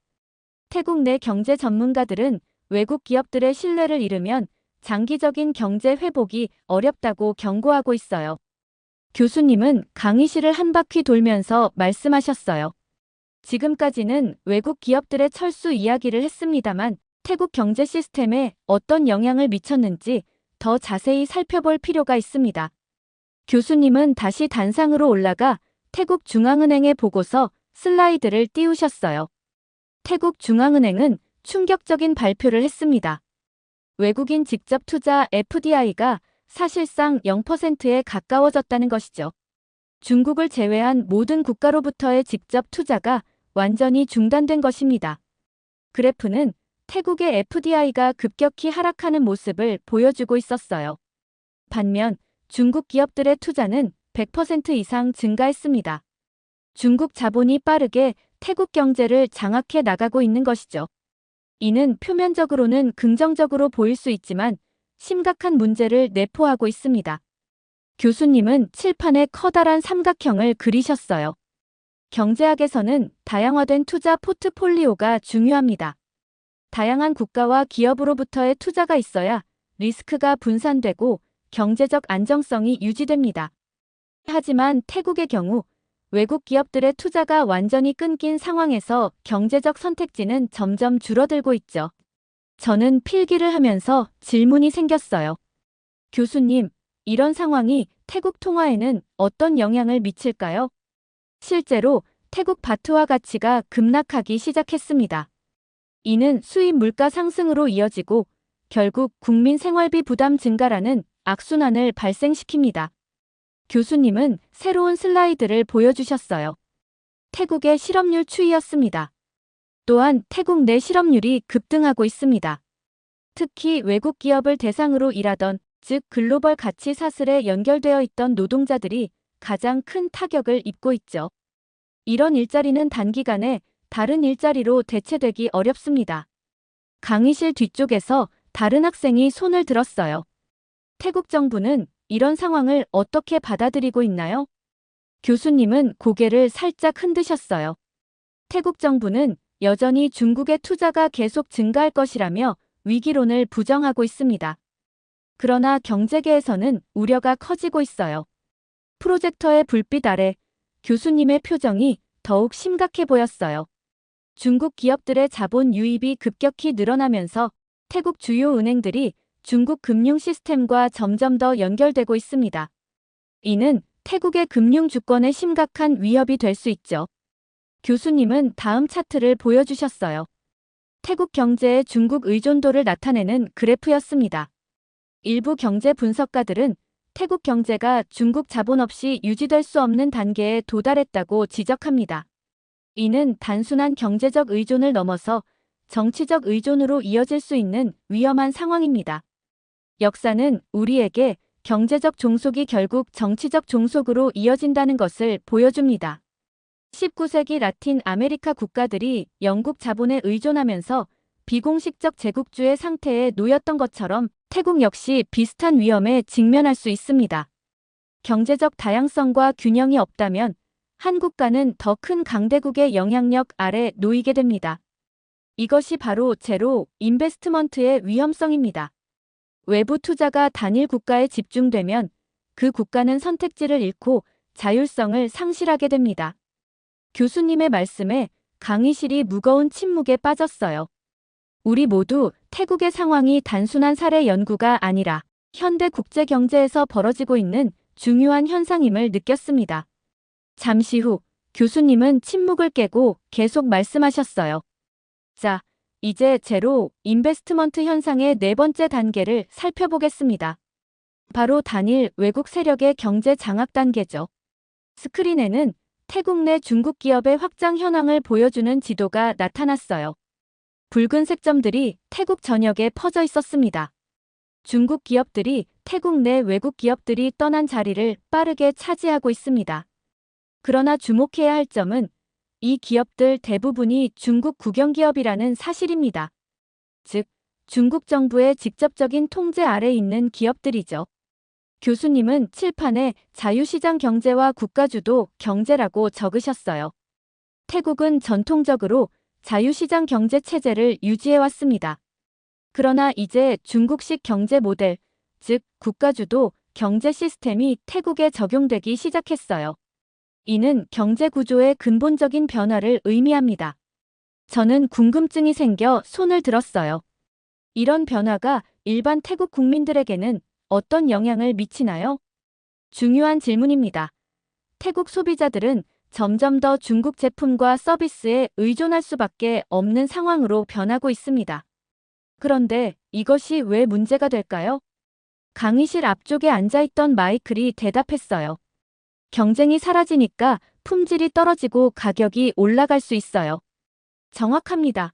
태국 내 경제 전문가들은 외국 기업들의 신뢰를 잃으면 장기적인 경제 회복이 어렵다고 경고하고 있어요. 교수님은 강의실을 한 바퀴 돌면서 말씀하셨어요. 지금까지는 외국 기업들의 철수 이야기를 했습니다만 태국 경제 시스템에 어떤 영향을 미쳤는지 더 자세히 살펴볼 필요가 있습니다. 교수님은 다시 단상으로 올라가 태국 중앙은행의 보고서 슬라이드를 띄우셨어요. 태국 중앙은행은 충격적인 발표를 했습니다. 외국인 직접 투자 FDI가 사실상 0%에 가까워졌다는 것이죠. 중국을 제외한 모든 국가로부터의 직접 투자가 완전히 중단된 것입니다. 그래프는 태국의 FDI가 급격히 하락하는 모습을 보여주고 있었어요. 반면 중국 기업들의 투자는 100% 이상 증가했습니다. 중국 자본이 빠르게 태국 경제를 장악해 나가고 있는 것이죠. 이는 표면적으로는 긍정적으로 보일 수 있지만 심각한 문제를 내포하고 있습니다. 교수님은 칠판에 커다란 삼각형을 그리셨어요. 경제학에서는 다양화된 투자 포트폴리오가 중요합니다. 다양한 국가와 기업으로부터의 투자가 있어야 리스크가 분산되고 경제적 안정성이 유지됩니다. 하지만 태국의 경우 외국 기업들의 투자가 완전히 끊긴 상황에서 경제적 선택지는 점점 줄어들고 있죠. 저는 필기를 하면서 질문이 생겼어요. 교수님, 이런 상황이 태국 통화에는 어떤 영향을 미칠까요? 실제로 태국 바트화 가치가 급락하기 시작했습니다. 이는 수입 물가 상승으로 이어지고 결국 국민 생활비 부담 증가라는 악순환을 발생시킵니다. 교수님은 새로운 슬라이드를 보여주셨어요. 태국의 실업률 추이였습니다. 또한 태국 내 실업률이 급등하고 있습니다. 특히 외국 기업을 대상으로 일하던, 즉 글로벌 가치 사슬에 연결되어 있던 노동자들이 가장 큰 타격을 입고 있죠. 이런 일자리는 단기간에 다른 일자리로 대체되기 어렵습니다. 강의실 뒤쪽에서 다른 학생이 손을 들었어요. 태국 정부는 이런 상황을 어떻게 받아들이고 있나요? 교수님은 고개를 살짝 흔드셨어요. 태국 정부는 여전히 중국의 투자가 계속 증가할 것이라며 위기론을 부정하고 있습니다. 그러나 경제계에서는 우려가 커지고 있어요. 프로젝터의 불빛 아래 교수님의 표정이 더욱 심각해 보였어요. 중국 기업들의 자본 유입이 급격히 늘어나면서 태국 주요 은행들이 중국 금융 시스템과 점점 더 연결되고 있습니다. 이는 태국의 금융 주권에 심각한 위협이 될 수 있죠. 교수님은 다음 차트를 보여주셨어요. 태국 경제의 중국 의존도를 나타내는 그래프였습니다. 일부 경제 분석가들은 태국 경제가 중국 자본 없이 유지될 수 없는 단계에 도달했다고 지적합니다. 이는 단순한 경제적 의존을 넘어서 정치적 의존으로 이어질 수 있는 위험한 상황입니다. 역사는 우리에게 경제적 종속이 결국 정치적 종속으로 이어진다는 것을 보여줍니다. 19세기 라틴 아메리카 국가들이 영국 자본에 의존하면서 비공식적 제국주의 상태에 놓였던 것처럼 태국 역시 비슷한 위험에 직면할 수 있습니다. 경제적 다양성과 균형이 없다면 한 국가는 더 큰 강대국의 영향력 아래 놓이게 됩니다. 이것이 바로 제로 인베스트먼트의 위험성입니다. 외부 투자가 단일 국가에 집중되면 그 국가는 선택지를 잃고 자율성을 상실하게 됩니다. 교수님의 말씀에 강의실이 무거운 침묵에 빠졌어요. 우리 모두 태국의 상황이 단순한 사례 연구가 아니라 현대 국제 경제에서 벌어지고 있는 중요한 현상임을 느꼈습니다. 잠시 후 교수님은 침묵을 깨고 계속 말씀하셨어요. 자, 이제 제로 인베스트먼트 현상의 네 번째 단계를 살펴보겠습니다. 바로 단일 외국 세력의 경제 장악 단계죠. 스크린에는 태국 내 중국 기업의 확장 현황을 보여주는 지도가 나타났어요. 붉은색 점들이 태국 전역에 퍼져 있었습니다. 중국 기업들이 태국 내 외국 기업들이 떠난 자리를 빠르게 차지하고 있습니다. 그러나 주목해야 할 점은 이 기업들 대부분이 중국 국영기업이라는 사실입니다. 즉, 중국 정부의 직접적인 통제 아래 있는 기업들이죠. 교수님은 칠판에 자유시장 경제와 국가주도 경제라고 적으셨어요. 태국은 전통적으로 자유시장 경제 체제를 유지해왔습니다. 그러나 이제 중국식 경제 모델, 즉 국가주도 경제 시스템이 태국에 적용되기 시작했어요. 이는 경제 구조의 근본적인 변화를 의미합니다. 저는 궁금증이 생겨 손을 들었어요. 이런 변화가 일반 태국 국민들에게는 어떤 영향을 미치나요? 중요한 질문입니다. 태국 소비자들은 점점 더 중국 제품과 서비스에 의존할 수밖에 없는 상황으로 변하고 있습니다. 그런데 이것이 왜 문제가 될까요? 강의실 앞쪽에 앉아있던 마이클이 대답했어요. 경쟁이 사라지니까 품질이 떨어지고 가격이 올라갈 수 있어요. 정확합니다.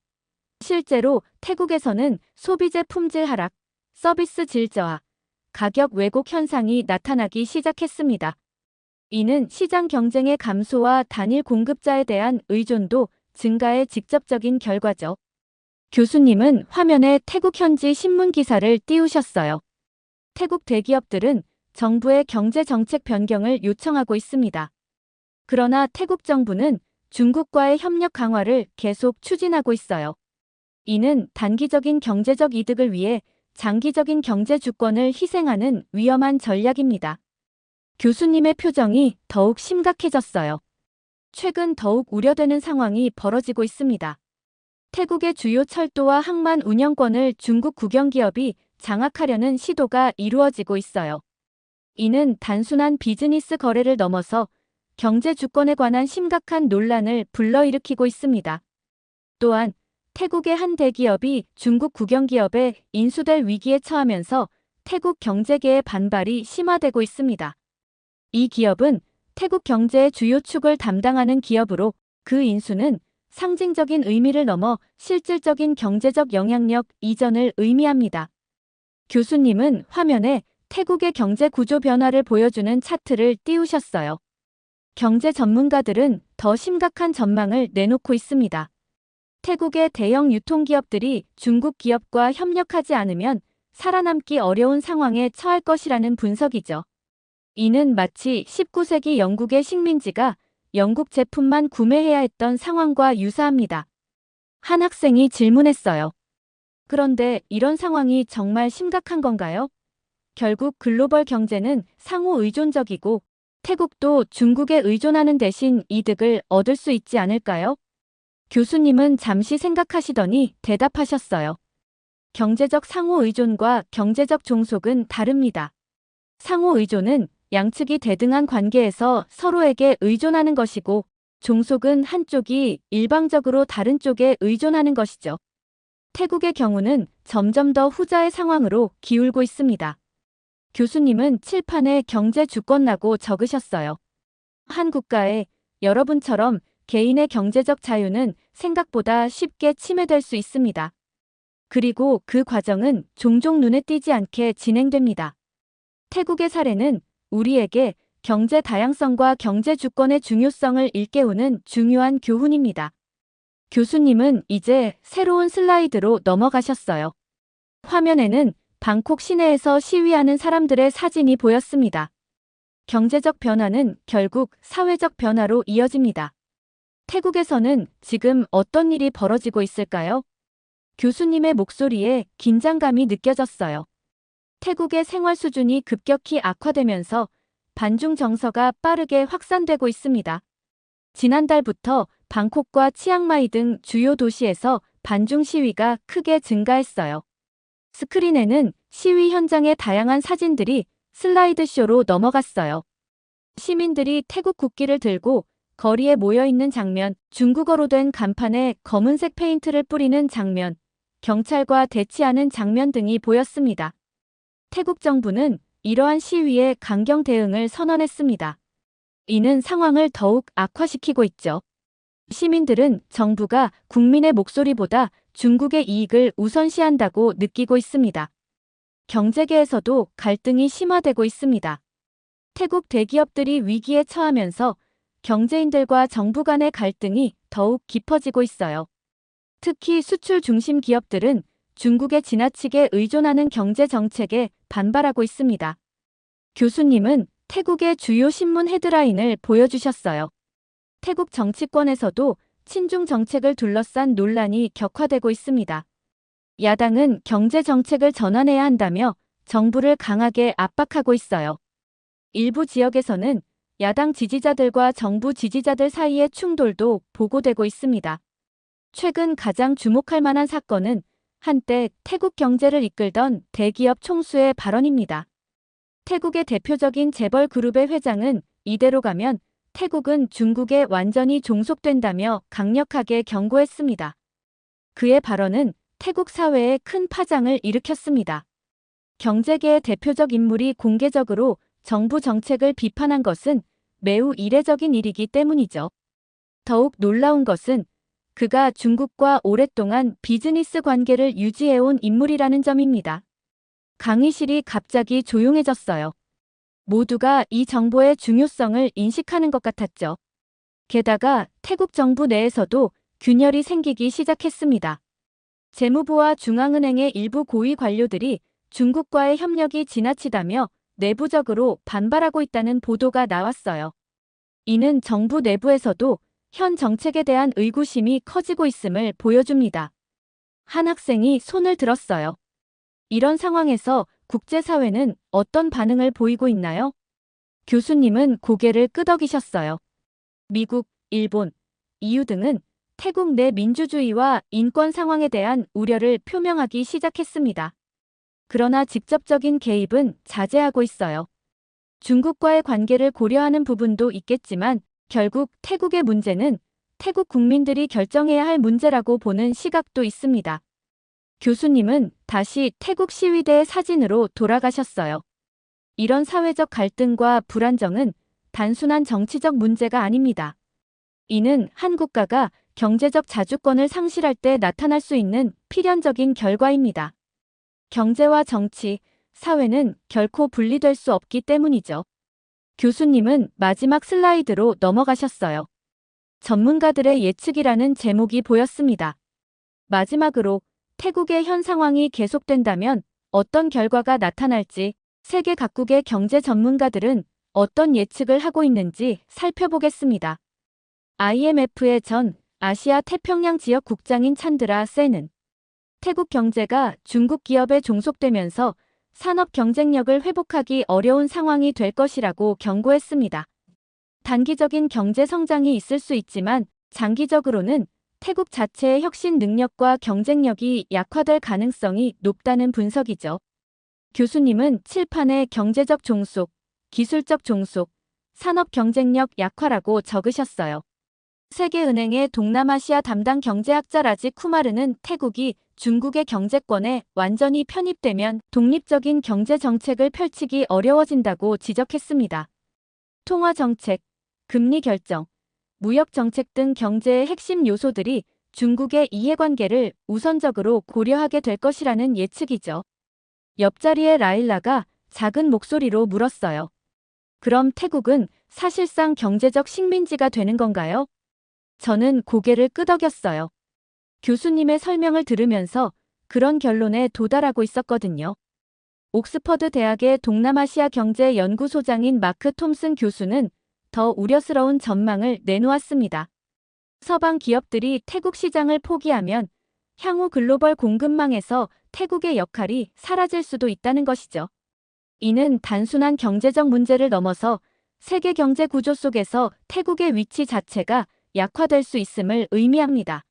실제로 태국에서는 소비재 품질 하락, 서비스 질 저하, 가격 왜곡 현상이 나타나기 시작했습니다. 이는 시장 경쟁의 감소와 단일 공급자에 대한 의존도 증가의 직접적인 결과죠. 교수님은 화면에 태국 현지 신문 기사를 띄우셨어요. 태국 대기업들은 정부의 경제 정책 변경을 요청하고 있습니다. 그러나 태국 정부는 중국과의 협력 강화를 계속 추진하고 있어요. 이는 단기적인 경제적 이득을 위해 장기적인 경제 주권을 희생하는 위험한 전략입니다. 교수님의 표정이 더욱 심각해졌어요. 최근 더욱 우려되는 상황이 벌어지고 있습니다. 태국의 주요 철도와 항만 운영권을 중국 국영기업이 장악하려는 시도가 이루어지고 있어요. 이는 단순한 비즈니스 거래를 넘어서 경제 주권에 관한 심각한 논란을 불러일으키고 있습니다. 또한 태국의 한 대기업이 중국 국영기업에 인수될 위기에 처하면서 태국 경제계의 반발이 심화되고 있습니다. 이 기업은 태국 경제의 주요 축을 담당하는 기업으로 그 인수는 상징적인 의미를 넘어 실질적인 경제적 영향력 이전을 의미합니다. 교수님은 화면에 태국의 경제 구조 변화를 보여주는 차트를 띄우셨어요. 경제 전문가들은 더 심각한 전망을 내놓고 있습니다. 태국의 대형 유통기업들이 중국 기업과 협력하지 않으면 살아남기 어려운 상황에 처할 것이라는 분석이죠. 이는 마치 19세기 영국의 식민지가 영국 제품만 구매해야 했던 상황과 유사합니다. 한 학생이 질문했어요. 그런데 이런 상황이 정말 심각한 건가요? 결국 글로벌 경제는 상호 의존적이고 태국도 중국에 의존하는 대신 이득을 얻을 수 있지 않을까요? 교수님은 잠시 생각하시더니 대답하셨어요. 경제적 상호 의존과 경제적 종속은 다릅니다. 상호 의존은 양측이 대등한 관계에서 서로에게 의존하는 것이고 종속은 한쪽이 일방적으로 다른 쪽에 의존하는 것이죠. 태국의 경우는 점점 더 후자의 상황으로 기울고 있습니다. 교수님은 칠판에 경제 주권라고 적으셨어요. 한 국가에 여러분처럼 개인의 경제적 자유는 생각보다 쉽게 침해될 수 있습니다. 그리고 그 과정은 종종 눈에 띄지 않게 진행됩니다. 태국의 사례는 우리에게 경제 다양성과 경제 주권의 중요성을 일깨우는 중요한 교훈입니다. 교수님은 이제 새로운 슬라이드로 넘어가셨어요. 화면에는 방콕 시내에서 시위하는 사람들의 사진이 보였습니다. 경제적 변화는 결국 사회적 변화로 이어집니다. 태국에서는 지금 어떤 일이 벌어지고 있을까요? 교수님의 목소리에 긴장감이 느껴졌어요. 태국의 생활 수준이 급격히 악화되면서 반중 정서가 빠르게 확산되고 있습니다. 지난달부터 방콕과 치앙마이 등 주요 도시에서 반중 시위가 크게 증가했어요. 스크린에는 시위 현장의 다양한 사진들이 슬라이드쇼로 넘어갔어요. 시민들이 태국 국기를 들고 거리에 모여 있는 장면, 중국어로 된 간판에 검은색 페인트를 뿌리는 장면, 경찰과 대치하는 장면 등이 보였습니다. 태국 정부는 이러한 시위에 강경 대응을 선언했습니다. 이는 상황을 더욱 악화시키고 있죠. 시민들은 정부가 국민의 목소리보다 중국의 이익을 우선시한다고 느끼고 있습니다. 경제계에서도 갈등이 심화되고 있습니다. 태국 대기업들이 위기에 처하면서 경제인들과 정부 간의 갈등이 더욱 깊어지고 있어요. 특히 수출 중심 기업들은 중국에 지나치게 의존하는 경제 정책에 반발하고 있습니다. 교수님은 태국의 주요 신문 헤드라인을 보여주셨어요. 태국 정치권에서도 친중 정책을 둘러싼 논란이 격화되고 있습니다. 야당은 경제 정책을 전환해야 한다며 정부를 강하게 압박하고 있어요. 일부 지역에서는 야당 지지자들과 정부 지지자들 사이의 충돌도 보고되고 있습니다. 최근 가장 주목할 만한 사건은 한때 태국 경제를 이끌던 대기업 총수의 발언입니다. 태국의 대표적인 재벌 그룹의 회장은 이대로 가면 태국은 중국에 완전히 종속된다며 강력하게 경고했습니다. 그의 발언은 태국 사회에 큰 파장을 일으켰습니다. 경제계의 대표적 인물이 공개적으로 정부 정책을 비판한 것은 매우 이례적인 일이기 때문이죠. 더욱 놀라운 것은 그가 중국과 오랫동안 비즈니스 관계를 유지해온 인물이라는 점입니다. 강의실이 갑자기 조용해졌어요. 모두가 이 정보의 중요성을 인식하는 것 같았죠. 게다가 태국 정부 내에서도 균열이 생기기 시작했습니다. 재무부와 중앙은행의 일부 고위 관료들이 중국과의 협력이 지나치다며 내부적으로 반발하고 있다는 보도가 나왔어요. 이는 정부 내부에서도 현 정책에 대한 의구심이 커지고 있음을 보여줍니다. 한 학생이 손을 들었어요. 이런 상황에서 국제사회는 어떤 반응을 보이고 있나요? 교수님은 고개를 끄덕이셨어요. 미국, 일본, EU 등은 태국 내 민주주의와 인권 상황에 대한 우려를 표명하기 시작했습니다. 그러나 직접적인 개입은 자제하고 있어요. 중국과의 관계를 고려하는 부분도 있겠지만 결국 태국의 문제는 태국 국민들이 결정해야 할 문제라고 보는 시각도 있습니다. 교수님은 다시 태국 시위대의 사진으로 돌아가셨어요. 이런 사회적 갈등과 불안정은 단순한 정치적 문제가 아닙니다. 이는 한 국가가 경제적 자주권을 상실할 때 나타날 수 있는 필연적인 결과입니다. 경제와 정치, 사회는 결코 분리될 수 없기 때문이죠. 교수님은 마지막 슬라이드로 넘어가셨어요. 전문가들의 예측이라는 제목이 보였습니다. 마지막으로 태국의 현 상황이 계속된다면 어떤 결과가 나타날지 세계 각국의 경제 전문가들은 어떤 예측을 하고 있는지 살펴보겠습니다. IMF의 전 아시아 태평양 지역 국장인 찬드라 센은 태국 경제가 중국 기업에 종속되면서 산업 경쟁력을 회복하기 어려운 상황이 될 것이라고 경고했습니다. 단기적인 경제 성장이 있을 수 있지만 장기적으로는 태국 자체의 혁신 능력과 경쟁력이 약화될 가능성이 높다는 분석이죠. 교수님은 칠판에 경제적 종속, 기술적 종속, 산업 경쟁력 약화라고 적으셨어요. 세계은행의 동남아시아 담당 경제학자 라지 쿠마르는 태국이 중국의 경제권에 완전히 편입되면 독립적인 경제 정책을 펼치기 어려워진다고 지적했습니다. 통화 정책, 금리 결정, 무역 정책 등 경제의 핵심 요소들이 중국의 이해관계를 우선적으로 고려하게 될 것이라는 예측이죠. 옆자리의 라일라가 작은 목소리로 물었어요. 그럼 태국은 사실상 경제적 식민지가 되는 건가요? 저는 고개를 끄덕였어요. 교수님의 설명을 들으면서 그런 결론에 도달하고 있었거든요. 옥스퍼드 대학의 동남아시아 경제 연구소장인 마크 톰슨 교수는 더 우려스러운 전망을 내놓았습니다. 서방 기업들이 태국 시장을 포기하면 향후 글로벌 공급망에서 태국의 역할이 사라질 수도 있다는 것이죠. 이는 단순한 경제적 문제를 넘어서 세계 경제 구조 속에서 태국의 위치 자체가 약화될 수 있음을 의미합니다.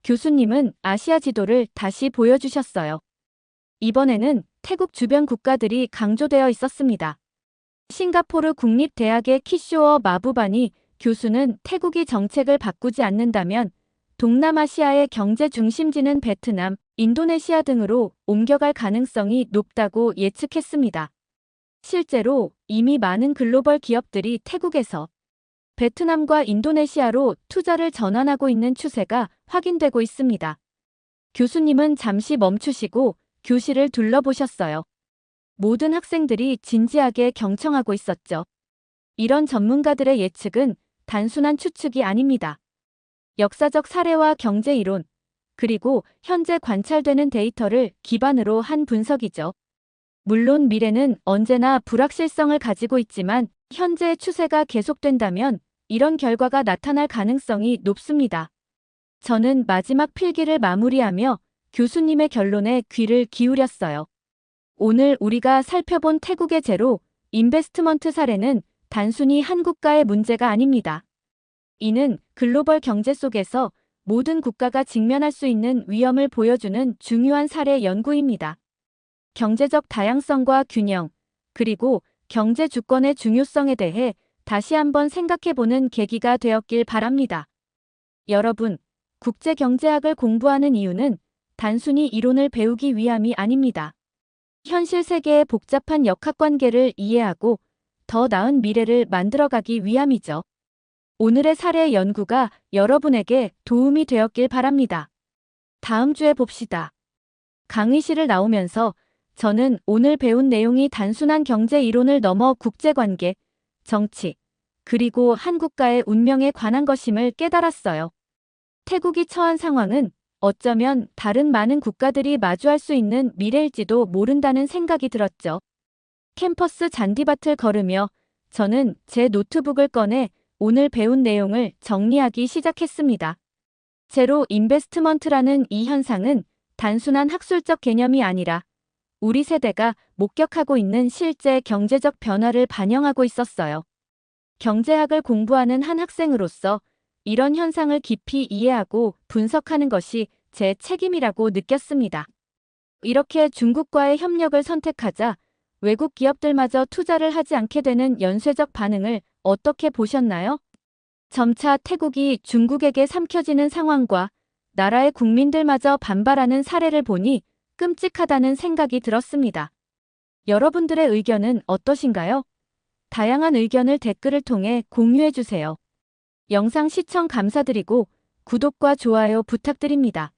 교수님은 아시아 지도를 다시 보여주셨어요. 이번에는 태국 주변 국가들이 강조되어 있었습니다. 싱가포르 국립대학의 키쇼어 마부바니 교수는 태국이 정책을 바꾸지 않는다면 동남아시아의 경제 중심지는 베트남, 인도네시아 등으로 옮겨갈 가능성이 높다고 예측했습니다. 실제로 이미 많은 글로벌 기업들이 태국에서 베트남과 인도네시아로 투자를 전환하고 있는 추세가 확인되고 있습니다. 교수님은 잠시 멈추시고 교실을 둘러보셨어요. 모든 학생들이 진지하게 경청하고 있었죠. 이런 전문가들의 예측은 단순한 추측이 아닙니다. 역사적 사례와 경제 이론, 그리고 현재 관찰되는 데이터를 기반으로 한 분석이죠. 물론 미래는 언제나 불확실성을 가지고 있지만 현재의 추세가 계속된다면 이런 결과가 나타날 가능성이 높습니다. 저는 마지막 필기를 마무리하며 교수님의 결론에 귀를 기울였어요. 오늘 우리가 살펴본 태국의 제로 인베스트먼트 사례는 단순히 한 국가의 문제가 아닙니다. 이는 글로벌 경제 속에서 모든 국가가 직면할 수 있는 위험을 보여주는 중요한 사례 연구입니다. 경제적 다양성과 균형, 그리고 경제 주권의 중요성에 대해 다시 한번 생각해보는 계기가 되었길 바랍니다. 여러분, 국제경제학을 공부하는 이유는 단순히 이론을 배우기 위함이 아닙니다. 현실 세계의 복잡한 역학관계를 이해하고 더 나은 미래를 만들어가기 위함이죠. 오늘의 사례 연구가 여러분에게 도움이 되었길 바랍니다. 다음 주에 봅시다. 강의실을 나오면서 저는 오늘 배운 내용이 단순한 경제 이론을 넘어 국제관계, 정치, 그리고 한 국가의 운명에 관한 것임을 깨달았어요. 태국이 처한 상황은 어쩌면 다른 많은 국가들이 마주할 수 있는 미래일지도 모른다는 생각이 들었죠. 캠퍼스 잔디밭을 걸으며 저는 제 노트북을 꺼내 오늘 배운 내용을 정리하기 시작했습니다. 제로 인베스트먼트라는 이 현상은 단순한 학술적 개념이 아니라 우리 세대가 목격하고 있는 실제 경제적 변화를 반영하고 있었어요. 경제학을 공부하는 한 학생으로서 이런 현상을 깊이 이해하고 분석하는 것이 제 책임이라고 느꼈습니다. 이렇게 중국과의 협력을 선택하자 외국 기업들마저 투자를 하지 않게 되는 연쇄적 반응을 어떻게 보셨나요? 점차 태국이 중국에게 삼켜지는 상황과 나라의 국민들마저 반발하는 사례를 보니 끔찍하다는 생각이 들었습니다. 여러분들의 의견은 어떠신가요? 다양한 의견을 댓글을 통해 공유해 주세요. 영상 시청 감사드리고 구독과 좋아요 부탁드립니다.